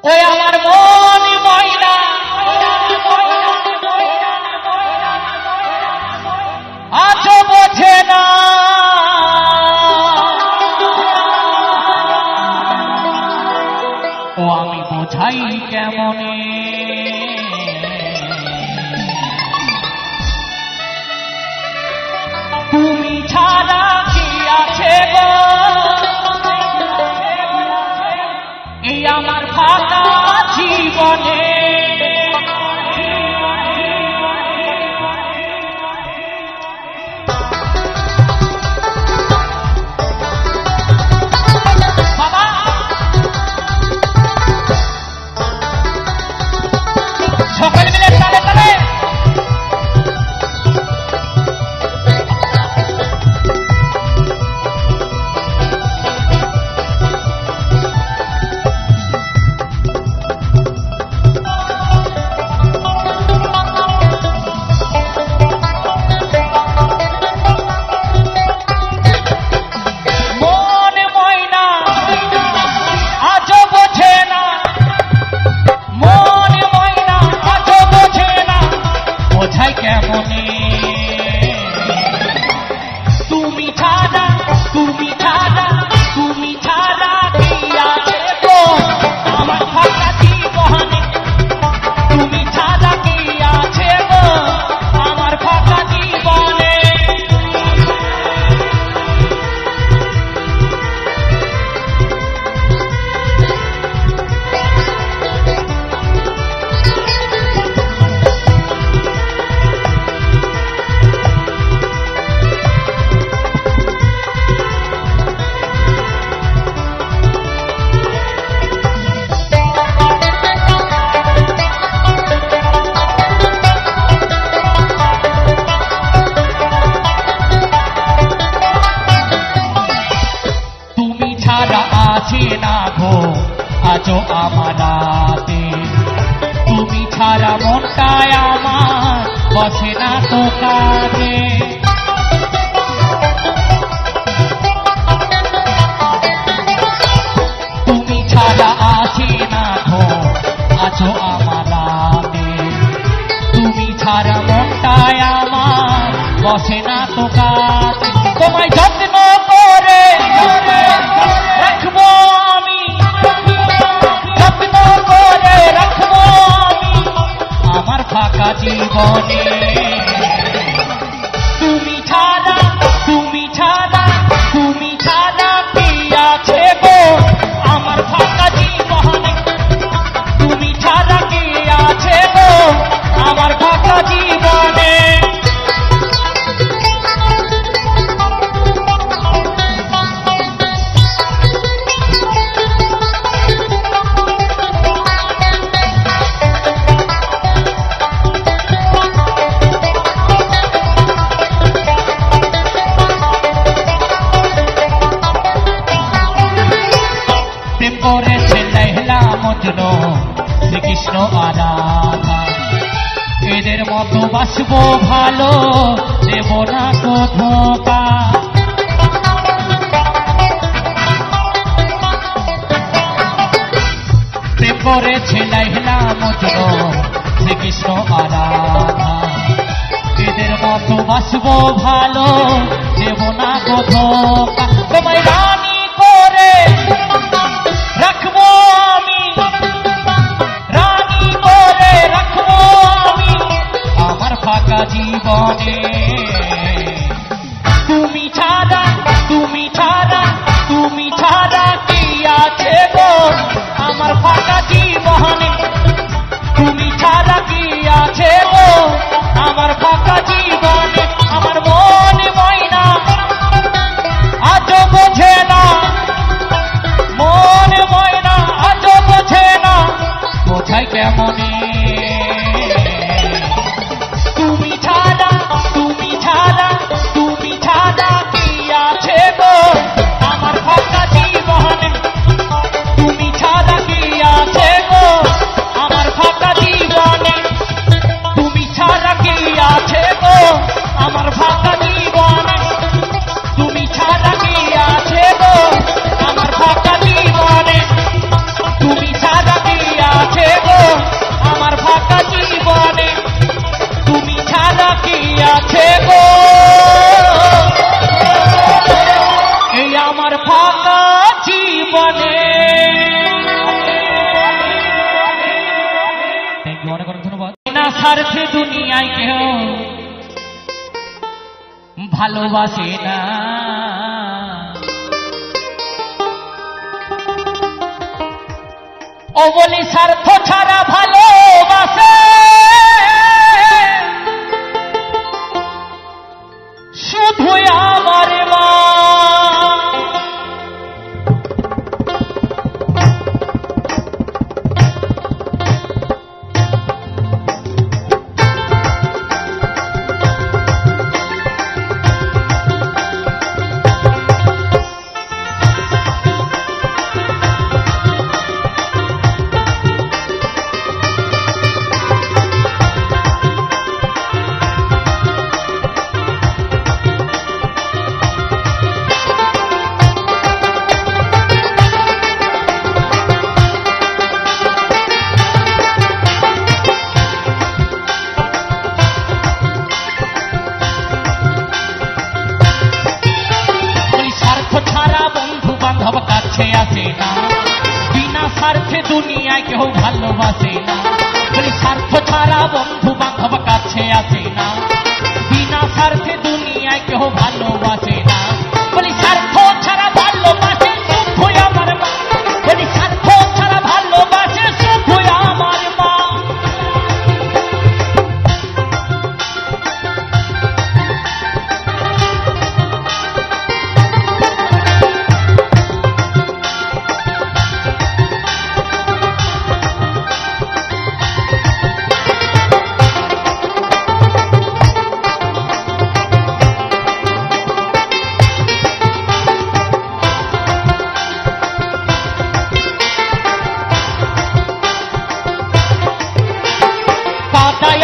ওই আমার মন ময়না আজও বোঝে না, ও আমি বোঝাই কেমনে। তুমি ছাড়া কি আছে গো এই আমার ফাঁকা জীবনে। বাবা সকলে মিলে তালে তালে না গো আজও আমার রাতে, তুমি ছাড়া মনটায় আমার বসে না তো কাজে। তুমি ছাড়া আছি না গো আজও আমার রাতে, তুমি ছাড়া মনটায় আমার বসে না তো কাজে। তোমায় যত্ন করে রাখবো আমি, যত্ন করে রাখবো আমি আমার ফাঁকা জীবনে। তুমি ছাড়া তুমি ছাড়া তুমি ছাড়া কি আছে গো আমার ফাঁকা জীবনে। তুমি ছাড়া কি আছে গো আমার ফাঁকা জীবনে। করেছে লাইলা মজনু শ্রীকৃষ্ণ আর রাধা, এদের মতো বাসবো ভালো দেব না তো ধোঁকা। প্রেম করেছে লাইলা মজনু শ্রীকৃষ্ণ আর রাধা, এদের মতো বাসবো ভালো দেব না তো ধোঁকা। তোমায় রানী করে রাখবো আমি, রানী করে রাখবো আমি আমার ফাঁকা জীবনে। তুমি ছাড়া তুমি ছাড়া তুমি ছাড়া কি আছে গো আমার ফাঁকা জীবনে। তুমি ছাড়া কি আছে গো আমার ফাঁকা জীবনে। আমার মন ময়না আজও বোঝে না, মন ময়না আজও বোঝে না, বোঝাই কেমনে। তুমি ছাড়া তুমি ছাড়া তুমি ছাড়া কি আছে গো আমার ফাঁকা জীবনে। তুমি ছাড়া কি আছে গো আমার ফাঁকা জীবনে। তুমি ছাড়া কি আছে গো আমার ফাঁকা জীবনে। তুমি ছাড়া কি আছে গো আমার ফাঁকা জীবনে। তুমি ছাড়া কি স্বার্থে দুনিয়ায় কেউ ভালোবাসে না। ও বলি স্বার্থ ছাড়া ভালোবাসে শুধু আমার মা। কাছে আসে না, বিনা স্বার্থে দুনিয়ায় কেউ ভালোবাসে না। বলি স্বার্থ ছাড়া বন্ধু বান্ধব কাছে আসে না, বিনা স্বার্থে দুনিয়ায় কেউ ভালোবাসে না। বলি স্বার্থ ছাড়া ভালোবাসে শুধু আমার মা। বলি স্বার্থ ছাড়া ভালোবাসে শুধু আমার মা।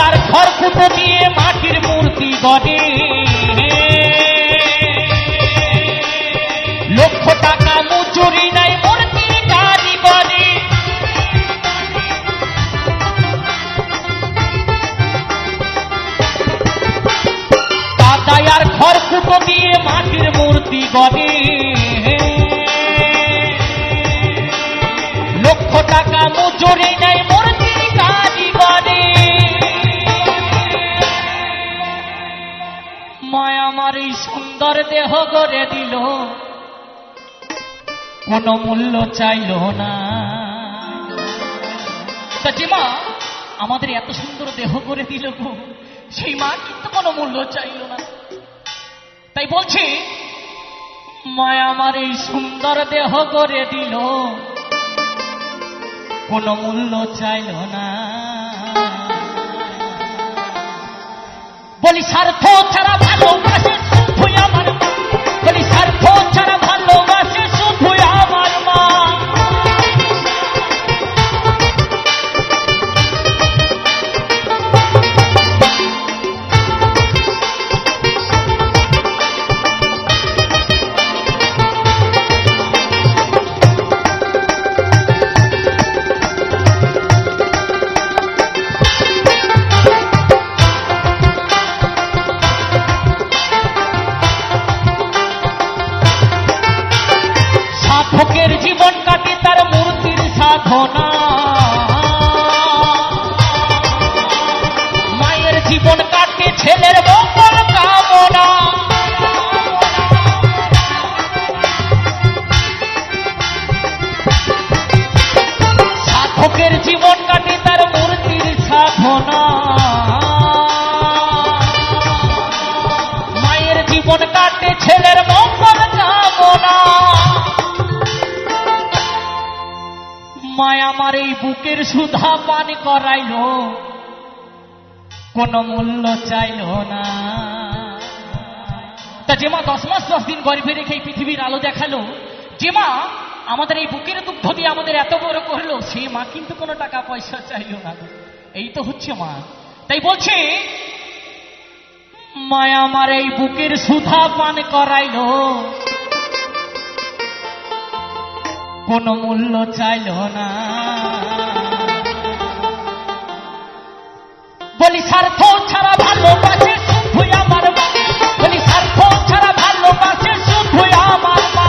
আর খড়কুটো দিয়ে মাটির মূর্তি গড়ে, লক্ষ টাকা মজুরি নাই মূর্তি কারিগরে। কাদায় আর খড়কুটো দিয়ে মাটির মূর্তি গড়ে, লক্ষ টাকা মজুরি নাই মূর্তি কারিগরে। মায়া আমার এই সুন্দর দেহ গড়ে দিল, কোন মূল্য চাইল না। তা যে মা আমাদের এত সুন্দর দেহ গড়ে দিল গো, সেই মা কিন্তু কোনো মূল্য চাইল না। তাই বলছি মায়া আমার এই সুন্দর দেহ গড়ে দিল, কোন মূল্য চাইল না। বলি স্বার্থ ছাড়া ভালোবাসে শুধু আমার মা। বলি স্বার্থ ছাড়া ভালোবাসে শুধু আমার মা। সাধকের জীবন কাটে তার মূর্তির সাধনা, মায়ের জীবন কাটে ছেলের মঙ্গল কামনা। সাধকের জীবন কাটে তার মূর্তির সাধনা, মায়ের জীবন কাটে ছেলের মঙ্গল কামনা। মায়া আমার এই বুকের সুধা পান করাইল, কোন মূল্য চাইল না। তা যে মা 10 মাস 10 দিন গর্ভে রেখে এই পৃথিবীর আলো দেখালো, যে মা আমাদের এই বুকের দুগ্ধ দিয়ে আমাদের এত বড় করলো, সে মা কিন্তু কোনো টাকা পয়সা চাইল না। এই তো হচ্ছে মা। তাই বলছে মায়া আমার এই বুকের সুধা পান করাইল, কোন মূল্য চাইল না। বলি স্বার্থ ছাড়া ভালোবাসে শুধু আমার মা। বলি স্বার্থ ছাড়া ভালোবাসে শুধু আমার মা।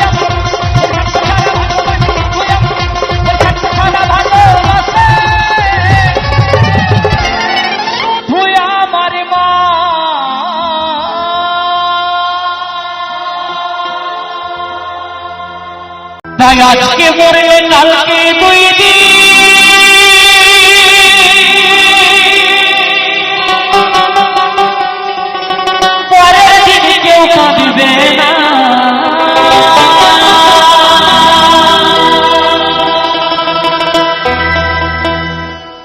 তাই আজকে মরলে কালকে 2 দিন, পরের দিন কেউ কাঁদবে না।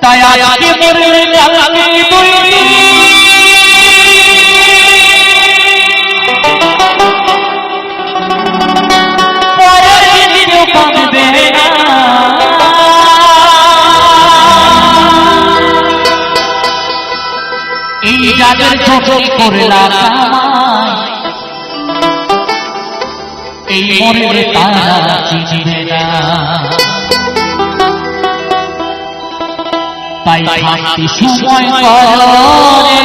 তাই আজকে মরলে কালকে 2 দিন, এই যাদের চোখে করলা এই মরে তারা চিনবে না। তাই থাকতে সময় করে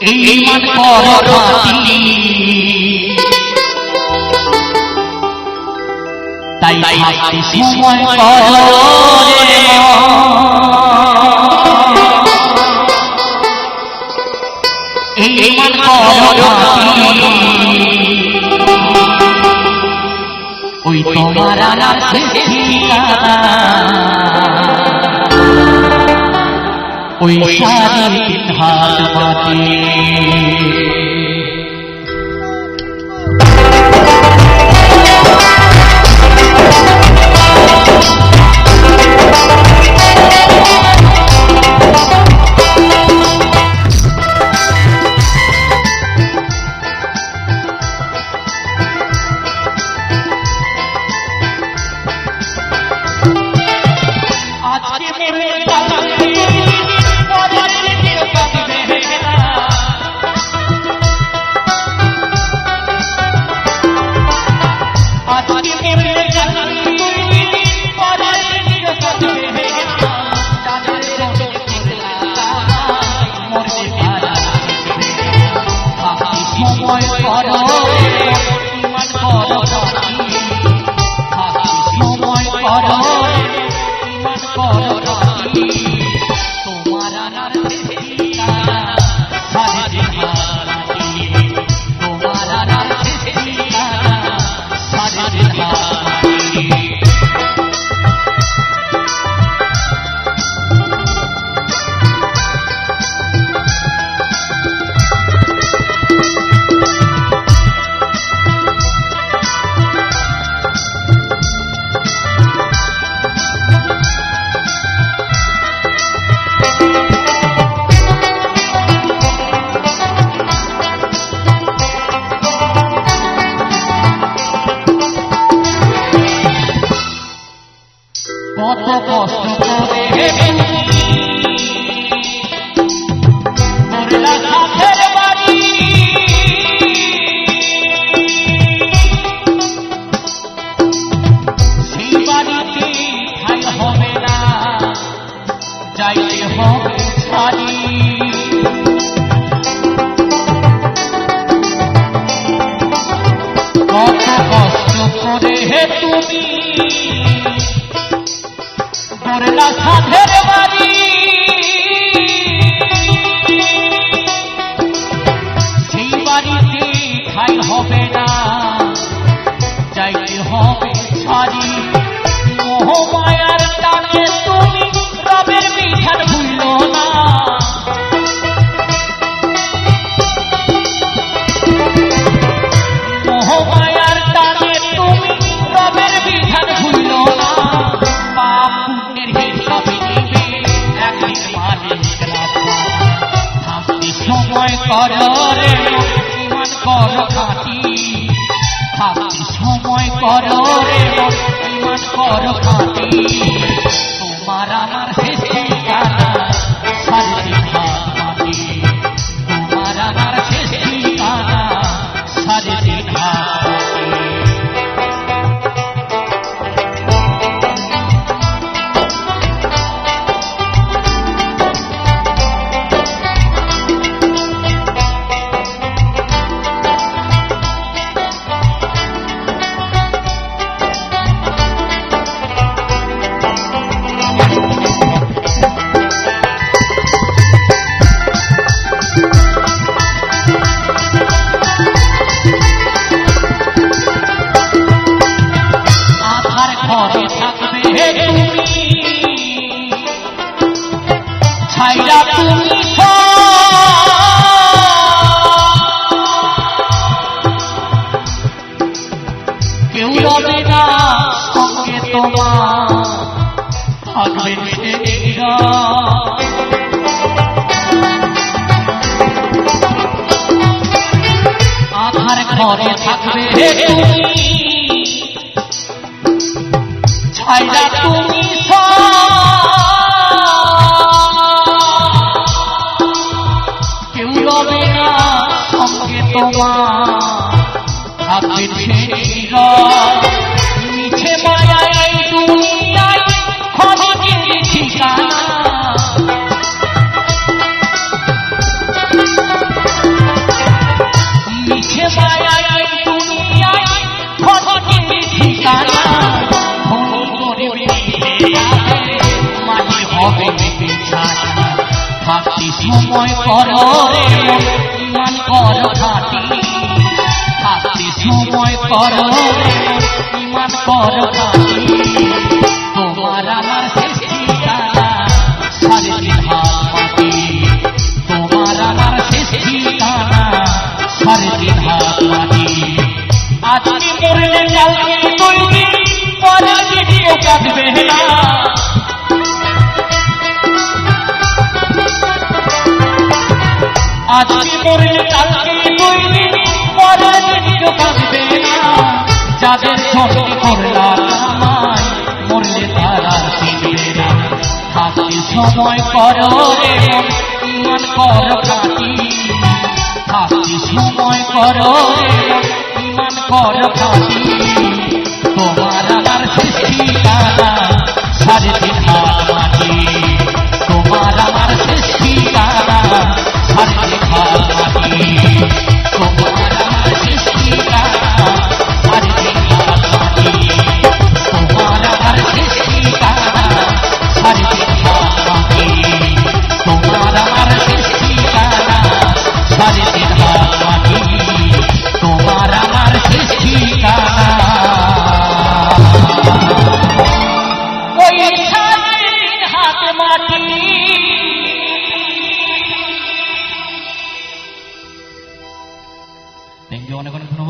এই মান কর তাই থাকতে সময় করে এই মান কর ওই তোমার আনার ঠিকানা ওই 3.5 হাত মাটি। সময় করো কত কষ্ট করে করলা কাঠের বাড়ি, সেই বাড়িতে ঠাই হবে না, যাইতে হবে ছাড়ি। কত কষ্ট করে তুমি করলা সাধের বাড়ি, সেই বাড়িতে ঠাই হবে না, যাইতে হবে ছাড়ি। মোহমায়ার টানে তুমি রবের বিধান ভুলল না, মোহমায়ার টানে তুমি রবের বিধান ভুলল না। পাপ পুণ্যের হিসাবে নিবে একদিন মালিক রাখা, থাকতে সময় কর রে ইমান কর খাঁটি, থাকতে সময় কর রে ইমান কর খাঁটি। তোমার আমার শেষ ঠিকানা সারদিন হাত মাটি, তোমার আমার শেষ ঠিকানা সারদিন হাত মাটি। ঘরে থাকবে তুমি ছাইরা, তুমি কেউ রবে না সঙ্গে তোমার, থাকবে সেরা। আধার ঘরে থাকবে তুমি ছাইরা, তুমি কেউ রবে না সঙ্গে তোমার, থাকবে সেরা। মিছে মায়ায় এই দুনিয়ায় ক্ষণিকের ঠিকানা, মিছে মায়ায় এই দুনিয়ায় ক্ষণিকের ঠিকানা। মাঝে হবে বিছানা, থাকতে সময় কর রে ইমান কর খাঁটি, থাকতে সময় কর রে ইমান কর খাঁটি। তোমার আমার শেষ ঠিকানা সারদিন হাত মাটি, তোমার আমার শেষ ঠিকানা সারদিন হাত মাটি। আজকে মরলে কালকে বলবি, পরের দিন কেউ কাঁদবে না। আজকে মরলে কালকে বলবি, পরের দিন কেউ কাঁদবে না। যাদের সঙ্গে করলা কামাই, মরলে তারা চিনবে না। থাকতে সময় কর রে ইমান কর খাঁটি, থাকতে সময় কর রে ইমান কর খাঁটি। তোমার আমার শেষ ঠিকানা সারদিন হাত মাটি, তোমার আমার শেষ ঠিকানা সারদিন হাত মাটি, তোমার আমার শেষ ঠিকানা সারদিন হাত মাটি, তোমার আমার শেষ ঠিকানা সারদিন হাত মাটি, তোমার আমার শেষ ঠিকানা সারদিন হাত মাটি, তোমার আমার শেষ ঠিকানা ওই সারদিন হাত মাটি। থ্যাংক ইউ, অনেক অনেক ধন্যবাদ।